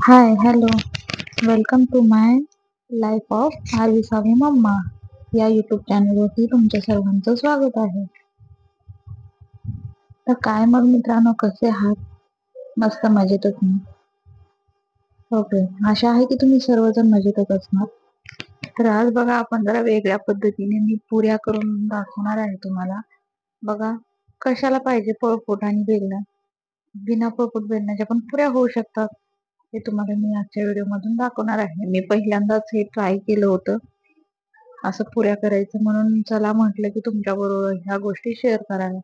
High, hello. Welcome to my life of आरविसावी मम्मा या यूट्यूब चॅनलवरती तुमच्या सर्वांचं स्वागत आहे. तर काय मग मित्रांनो, कसे आहात? मस्त मजेतच ना? ओके, आशा आहे की तुम्ही सर्वजण मजेतच असणार. तर आज बघा, आपण जरा वेगळ्या पद्धतीने मी पुऱ्या करून दाखवणार आहे तुम्हाला. बघा, कशाला पाहिजे पळपूट आणि बेलणं. बिना पळपूट बेलण्याच्या पण पुऱ्या होऊ शकतात. हे तुम्हाला मी आजच्या व्हिडिओ मधून दाखवणार आहे. मी पहिल्यांदाच हे ट्राय केलं होतं असं पुऱ्या करायचं, म्हणून चला म्हटलं की तुमच्या बरोबर ह्या गोष्टी शेअर कराव्या,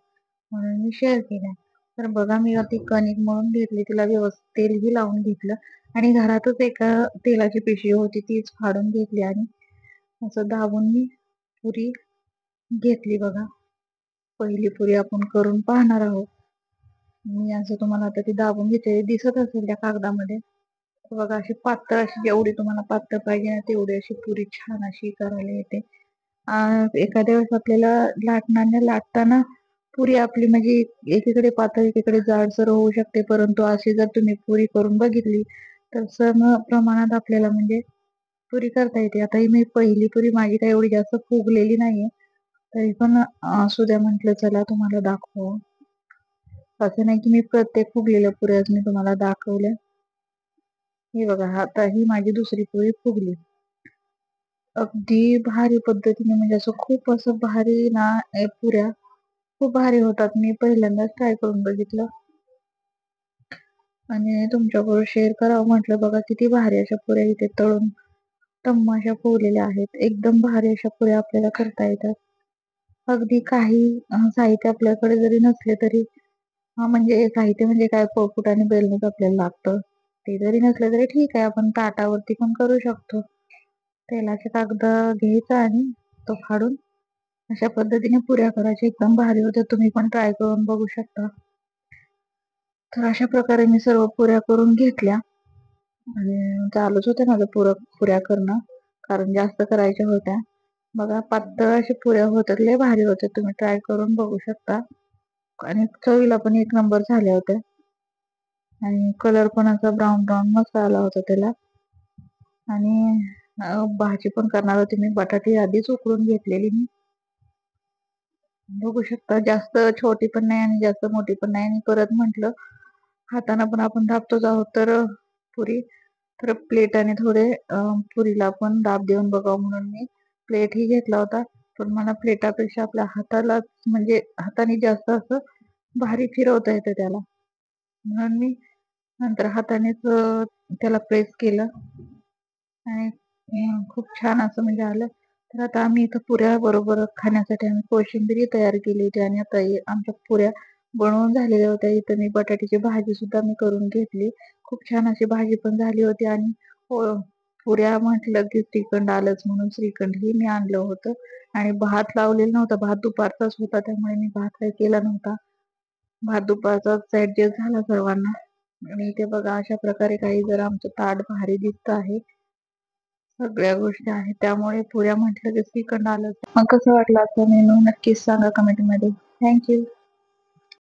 म्हणून मी शेअर केल्या. तर बघा, मी ती कणिक मळून घेतली, तिला व्यवस्थित तेलही लावून घेतलं आणि घरातच एका तेलाची पिशवी होती, तीच फाडून घेतली आणि असं दाबून मी पुरी घेतली. बघा, पहिली पुरी आपण करून पाहणार आहोत. मी असं तुम्हाला आता ती दाबून घेतलेली दिसत असेल त्या कागदामध्ये. बघा, अशी पातळ, अशी जेवढी तुम्हाला पातळ पाहिजे ना तेवढी अशी पुरी छान अशी करायला येते. एखाद्या वेळेस आपल्याला लाटताना पुरी आपली म्हणजे एकीकडे पातळ एकीकडे जाडसर होऊ शकते, परंतु अशी जर तुम्ही पुरी करून बघितली तर सम प्रमाणात आपल्याला म्हणजे पुरी करता येते. आता ही मी पहिली पुरी माझी काही एवढी जास्त फुगलेली नाहीये, तरी पण असू द्या म्हटलं, चला तुम्हाला दाखव. असं नाही की मी प्रत्येक फुगलेल्या पुऱ्याच मी तुम्हाला दाखवल्या. हे बघा, आता ही माझी दुसरी पोळी फुगली. अगदी भारी पद्धतीने, म्हणजे असं खूप असं भारी ना, पुऱ्या खूप भारी होतात. मी पहिल्यांदाच ट्राय करून बघितलं आणि तुमच्याबरोबर शेअर करावं म्हटलं. बघा, किती भारी अशा पुऱ्या इथे तळून टम्म अशा फुगलेल्या आहेत. एकदम भारी अशा पुऱ्या आपल्याला करता येतात. अगदी काही साहित्य आपल्याकडे जरी नसले तरी, म्हणजे साहित्य म्हणजे काय, पोळपूट आणि बेलणंच आपल्याला लागतं. ते जरी नसलं तरी ठीक आहे, आपण ताटावरती पण करू शकतो. तेलाचा कागद घ्यायचा आणि तो फाडून अशा पद्धतीने पुऱ्या करायच्या. एकदम भारी होते, तुम्ही पण ट्राय करून बघू शकता. तर अशा प्रकारे मी सर्व पुऱ्या करून घेतल्या आणि चालूच होते माझं पुऱ्या करणं, कारण जास्त करायच्या होत्या. बघा, पातळ अशा पुऱ्या होतात, लय भारी होते. तुम्ही ट्राय करून बघू शकता आणि चवीला पण एक नंबर झाल्या होत्या आणि कलर पण असा ब्राऊन ब्राऊन मस्त आला होता त्याला. आणि भाजी पण करणार होती मी, बटाटी आधीच उकडून घेतलेली मी. बघू शकता, जास्त छोटी पण नाही आणि जास्त मोठी पण नाही. आणि परत म्हंटल, हाताने पण आपण दाबतोच आहोत तर पुरी, तर प्लेटाने थोडे पुरीला पण दाब देऊन बघावं म्हणून मी प्लेट ही घेतला होता. पण मला प्लेटापेक्षा आपल्या हाताला, म्हणजे हाताने जास्त असं भारी फिरवता येतं त्याला, म्हणून मी नंतर हातानेच त्याला प्रेस केलं आणि खूप छान असं म्हणजे आलं. तर आता आम्ही इथं पुऱ्या बरोबर खाण्यासाठी आम्ही कोशिंबीर तयार केली होती आणि आता आमच्या पुऱ्या बनवून झालेल्या होत्या. इथं मी बटाट्याची भाजी सुद्धा मी करून घेतली. खूप छान अशी भाजी पण झाली होती आणि पुऱ्या म्हटलं की श्रीखंड आलंच, म्हणून श्रीखंड ही मी आणलं होतं. आणि भात लावलेला नव्हता, भात दुपारचाच होता, त्यामुळे मी भात काही केला नव्हता. भात दुपारचाच ऍडजस्ट झाला सर्वांना. आणि इथे बघा, अशा प्रकारे काही जर आमचं ताट भारी दिसत आहे, सगळ्या गोष्टी आहेत, त्यामुळे पुऱ्या म्हटलं की श्रीखंड आलं. मग कसं वाटलं आजचा मेनू नक्कीच सांगा कमेंट मध्ये. थँक्यू.